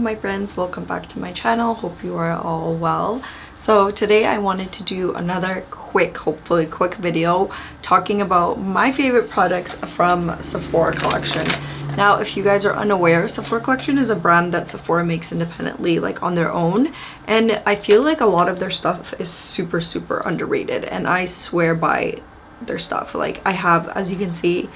my friends, welcome back to my channel. Hope you are all well. So today I wanted to do another hopefully quick video talking about my favorite products from Sephora Collection. Now, if you guys are unaware, Sephora Collection is a brand that Sephora makes independently, like on their own, and I feel like a lot of their stuff is super underrated, and I swear by their stuff. Like, I have, as you can see,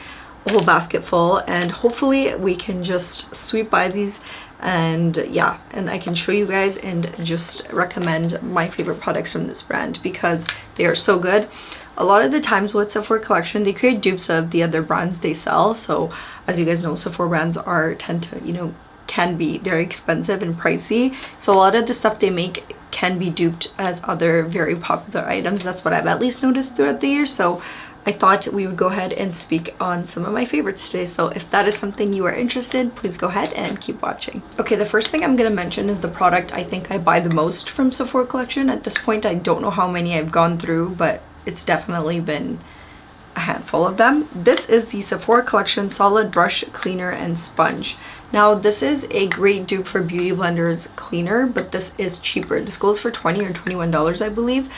a whole basket full, and hopefully we can just sweep by these and yeah, and I can show you guys and just recommend my favorite products from this brand because they are so good. A lot of the times with Sephora Collection, they create dupes of the other brands they sell. So as you guys know, Sephora brands tend to, can be very expensive and pricey. So a lot of the stuff they make can be duped as other very popular items. That's what I've at least noticed throughout the year. So I thought we would go ahead and speak on some of my favorites today. So if that is something you are interested in, please go ahead and keep watching. Okay, the first thing I'm going to mention is the product I think I buy the most from Sephora Collection. At this point, I don't know how many I've gone through, but it's definitely been a handful of them. This is the Sephora Collection Solid Brush Cleaner and Sponge. Now, this is a great dupe for Beauty Blender's cleaner, but this is cheaper. This goes for $20 or $21, I believe.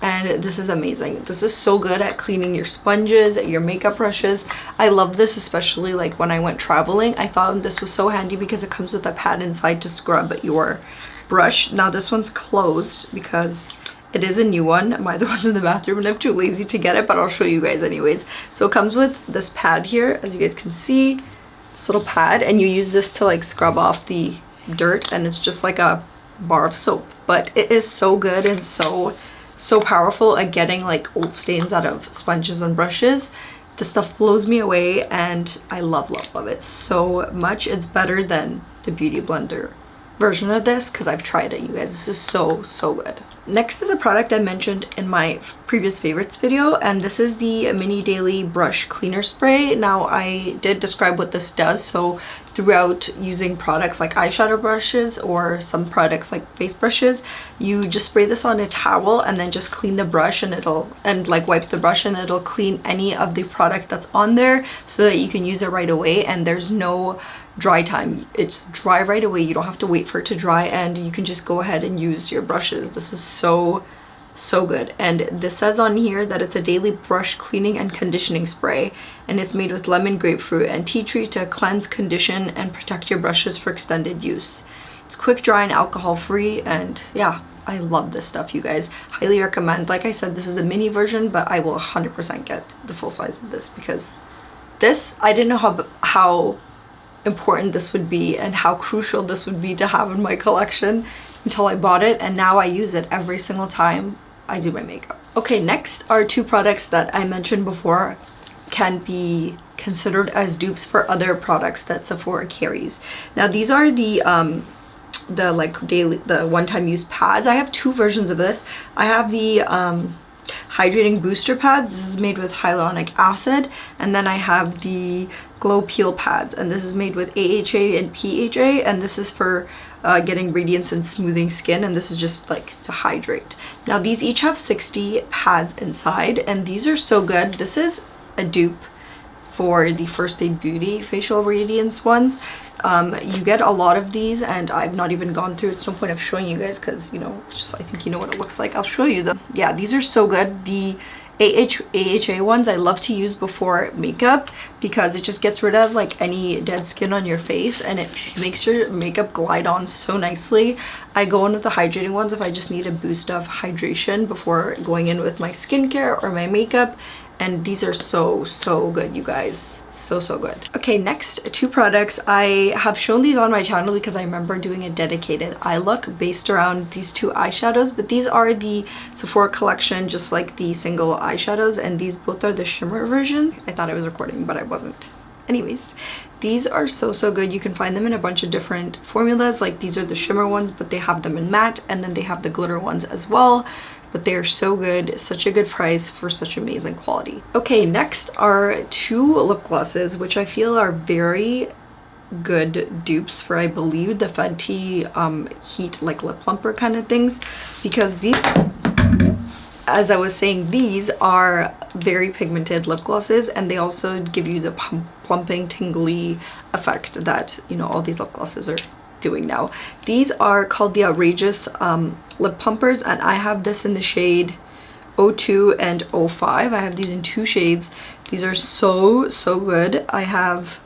And this is amazing. This is so good at cleaning your sponges, your makeup brushes. I love this, especially like when I went traveling. I found this was so handy because it comes with a pad inside to scrub your brush. Now this one's closed because it is a new one. My other one's in the bathroom and I'm too lazy to get it, but I'll show you guys anyways. So it comes with this pad here, as you guys can see, this little pad, and you use this to like scrub off the dirt, and it's just like a bar of soap. But it is so good and so powerful at getting like old stains out of sponges and brushes. This stuff blows me away and I love it so much. It's better than the Beauty Blender version of this because I've tried it, you guys. This is so good. Next is a product I mentioned in my previous favorites video, and this is the Mini Daily Brush Cleaner Spray. Now, I did describe what this does, so throughout using products like eyeshadow brushes or some products like face brushes, you just spray this on a towel and then just clean the brush, and like wipe the brush, and it'll clean any of the product that's on there so that you can use it right away, and there's no dry time. It's dry right away. You don't have to wait for it to dry, and you can just go ahead and use your brushes. This is so good. And this says on here that it's a daily brush cleaning and conditioning spray, and it's made with lemon, grapefruit, and tea tree to cleanse, condition, and protect your brushes for extended use. It's quick dry and alcohol free, and yeah, I love this stuff, you guys. Highly recommend. Like I said, this is the mini version, but I will 100% get the full size of this because this, I didn't know how important this would be and how crucial this would be to have in my collection until I bought it, and now I use it every single time I do my makeup. Okay, next are two products that I mentioned before can be considered as dupes for other products that Sephora carries. Now these are the one-time use pads. I have two versions of this. I have the hydrating booster pads. This is made with hyaluronic acid, and then I have the glow peel pads, and this is made with AHA and PHA, and this is for getting radiance and smoothing skin, and this is just like to hydrate. Now these each have 60 pads inside, and these are so good. This is a dupe for the First Aid Beauty facial radiance ones. You get a lot of these, and I've not even gone through. It's no point of showing you guys because it's just, I think you know what it looks like. I'll show you them. Yeah, these are so good. The AHA ones I love to use before makeup because it just gets rid of like any dead skin on your face, and it makes your makeup glide on so nicely. I go in with the hydrating ones if I just need a boost of hydration before going in with my skincare or my makeup, and these are so good, you guys. So good. Okay, next two products. I have shown these on my channel because I remember doing a dedicated eye look based around these two eyeshadows, but these are the Sephora Collection, just like the single eyeshadows, and these both are the shimmer versions. I thought I was recording, but I wasn't. Anyways, these are so good. You can find them in a bunch of different formulas. Like, these are the shimmer ones, but they have them in matte, and then they have the glitter ones as well. But they are so good, such a good price for such amazing quality. Okay, next are two lip glosses, which I feel are very good dupes for, I believe, the Fenty Heat like lip plumper kind of things, because these, as I was saying, these are very pigmented lip glosses, and they also give you the plumping, tingly effect that all these lip glosses are doing now. These are called the Outrageous lip plumpers, and I have this in the shade 02 and 05. I have these in 2 shades. These are so good. I have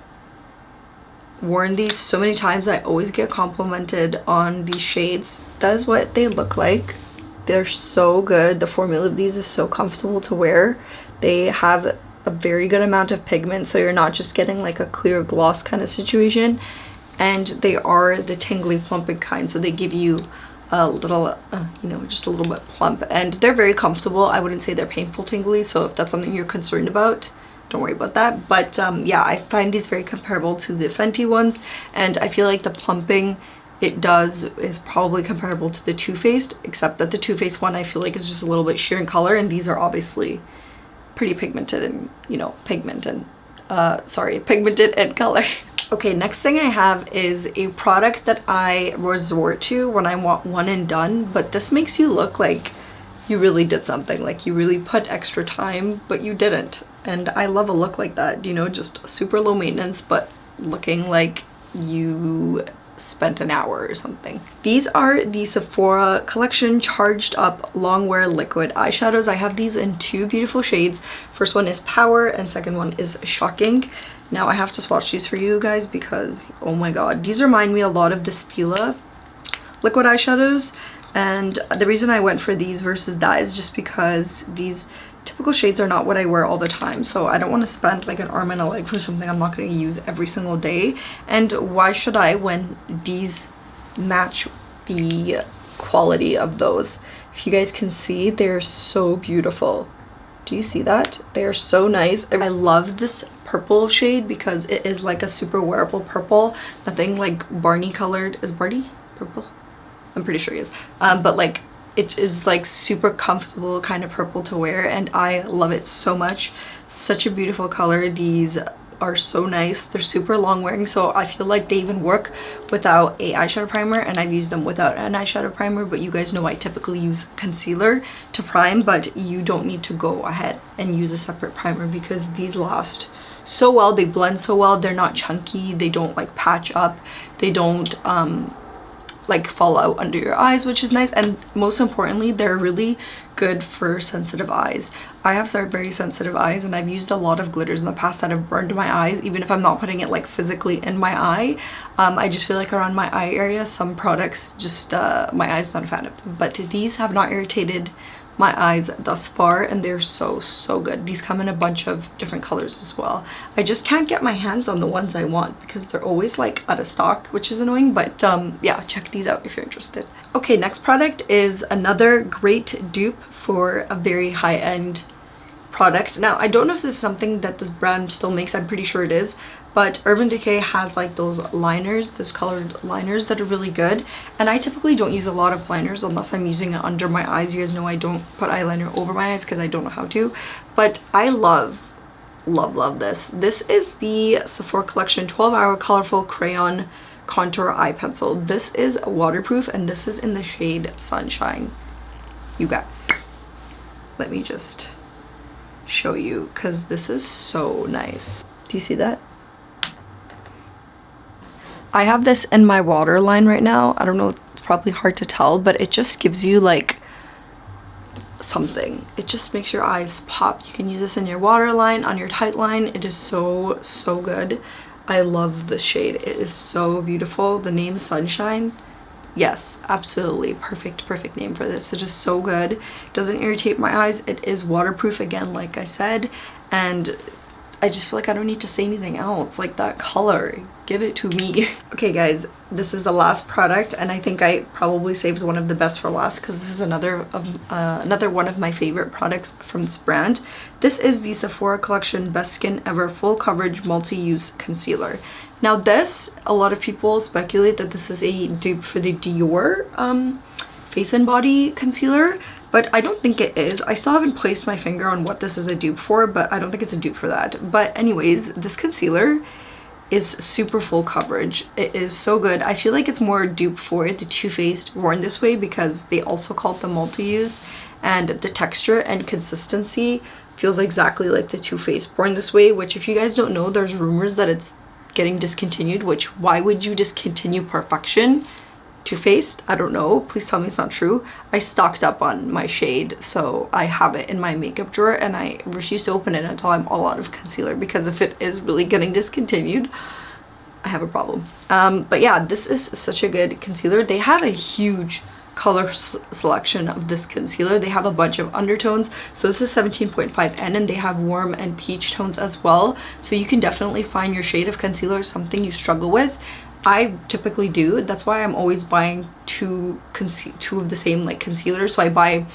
worn these so many times. I always get complimented on these shades. That is what they look like. They're so good. The formula of these is so comfortable to wear. They have a very good amount of pigment, so you're not just getting like a clear gloss kind of situation. And they are the tingly plumping kind, so they give you a little you know, just a little bit plump, and they're very comfortable. I wouldn't say they're painful tingly, so if that's something you're concerned about, don't worry about that. But yeah, I find these very comparable to the Fenty ones, and I feel like the plumping it does is probably comparable to the Too Faced, except that the Too Faced one I feel like is just a little bit sheer in color, and these are obviously pretty pigmented and, you know, pigmented in color. Okay, next thing I have is a product that I resort to when I want one and done, but this makes you look like you really did something, like you really put extra time, but you didn't. And I love a look like that, you know, just super low maintenance, but looking like you spent an hour or something. These are the Sephora Collection Charged Up Longwear Liquid Eyeshadows. I have these in 2 beautiful shades. First one is Power and second one is Shocking. Now I have to swatch these for you guys because, oh my god, these remind me a lot of the Stila liquid eyeshadows, and the reason I went for these versus that is just because these typical shades are not what I wear all the time, so I don't want to spend like an arm and a leg for something I'm not going to use every single day. And why should I when these match the quality of those? If you guys can see, they're so beautiful. Do you see that? They are so nice. I love this purple shade because it is like a super wearable purple. Nothing like Barney colored. Is Barney purple? I'm pretty sure he is. But like it is like super comfortable kind of purple to wear, and I love it so much. Such a beautiful color. These are so nice. They're super long wearing, so I feel like they even work without a eyeshadow primer, and I've used them without an eyeshadow primer, but you guys know I typically use concealer to prime, but you don't need to go ahead and use a separate primer because these last so well. They blend so well. They're not chunky. They don't like patch up. They don't like fall out under your eyes, which is nice. And most importantly, they're really good for sensitive eyes. I have very sensitive eyes, and I've used a lot of glitters in the past that have burned my eyes, even if I'm not putting it like physically in my eye. I just feel like around my eye area, some products just my eyes not a fan of them, but these have not irritated my eyes thus far, and they're so good. These come in a bunch of different colors as well. I just can't get my hands on the ones I want because they're always like out of stock, which is annoying, but yeah, check these out if you're interested. Okay, next product is another great dupe for a very high-end product. Now, I don't know if this is something that this brand still makes. I'm pretty sure it is, but Urban Decay has like those liners, those colored liners that are really good, and I typically don't use a lot of liners unless I'm using it under my eyes. You guys know I don't put eyeliner over my eyes because I don't know how to, but I love this. This is the Sephora Collection 12-Hour Colorful Crayon Contour Eye Pencil. This is waterproof, and this is in the shade Sunshine. You guys, let me just show you because this is so nice. Do you see that? I have this in my waterline right now. I don't know, it's probably hard to tell, but it just gives you like something. It just makes your eyes pop. You can use this in your waterline, on your tight line. It is so good. I love this shade. It is so beautiful. The name Sunshine, yes, absolutely perfect name for this. It's just so good. It doesn't irritate my eyes. It is waterproof again, like I said, and I just feel like I don't need to say anything else. Like, that color, give it to me. Okay guys, this is the last product, and I think I probably saved one of the best for last because this is another one of my favorite products from this brand. This is the Sephora Collection Best Skin Ever Full Coverage Multi-Use Concealer. Now this, a lot of people speculate that this is a dupe for the Dior Face and Body Concealer, but I don't think it is. I still haven't placed my finger on what this is a dupe for, but I don't think it's a dupe for that. But anyways, this concealer is super full coverage. It is so good. I feel like it's more a dupe for the Too Faced Worn This Way because they also call it the multi-use, and the texture and consistency feels exactly like the Too Faced Born This Way, which if you guys don't know, there's rumors that it's getting discontinued, which why would you discontinue Perfection? Too Faced? I don't know. Please tell me it's not true. I stocked up on my shade, so I have it in my makeup drawer and I refuse to open it until I'm all out of concealer, because if it is really getting discontinued, I have a problem. But yeah, this is such a good concealer. They have a huge color selection of this concealer. They have a bunch of undertones. So this is 17.5N and they have warm and peach tones as well. So you can definitely find your shade of concealer, something you struggle with. I typically do. That's why I'm always buying two of the same like concealer. So I buy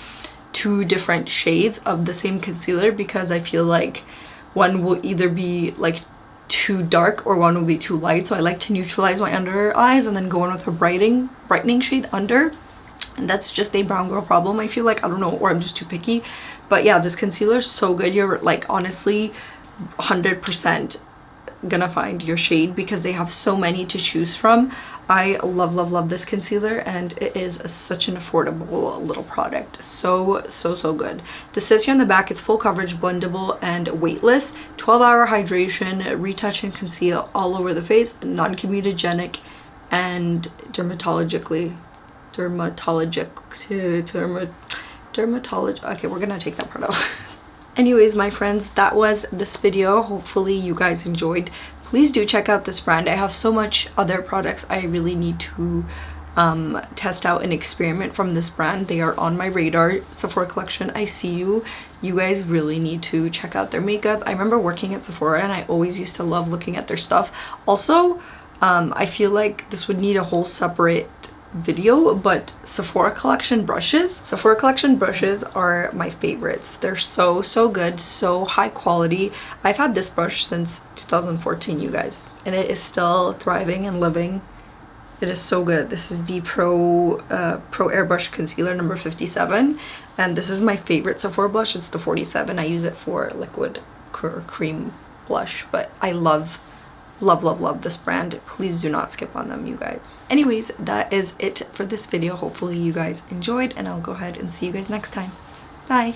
2 different shades of the same concealer, because I feel like one will either be like too dark or one will be too light. So I like to neutralize my under eyes and then go in with a brightening shade under. And that's just a brown girl problem, I feel like. I don't know, or I'm just too picky. But yeah, this concealer is so good. You're like honestly 100% gonna find your shade because they have so many to choose from. I love this concealer, and it is such an affordable little product. So good. This says here on the back, it's full coverage, blendable, and weightless. 12-hour hydration, retouch and conceal all over the face, non-comedogenic, and dermatologic. Okay, we're gonna take that part out. Anyways, my friends, that was this video. Hopefully you guys enjoyed. Please do check out this brand. I have so much other products I really need to test out and experiment from this brand. They are on my radar. Sephora Collection, I see you. You guys really need to check out their makeup. I remember working at Sephora and I always used to love looking at their stuff. Also, I feel like this would need a whole separate video, but Sephora Collection brushes. Sephora Collection brushes are my favorites. They're so good, so high quality. I've had this brush since 2014, you guys, and it is still thriving and living. It is so good. This is the Pro Airbrush Concealer number 57, and this is my favorite Sephora blush. It's the 47. I use it for liquid cream blush, but I love this brand. Please do not skip on them, you guys. Anyways, that is it for this video. Hopefully you guys enjoyed, and I'll go ahead and see you guys next time. Bye.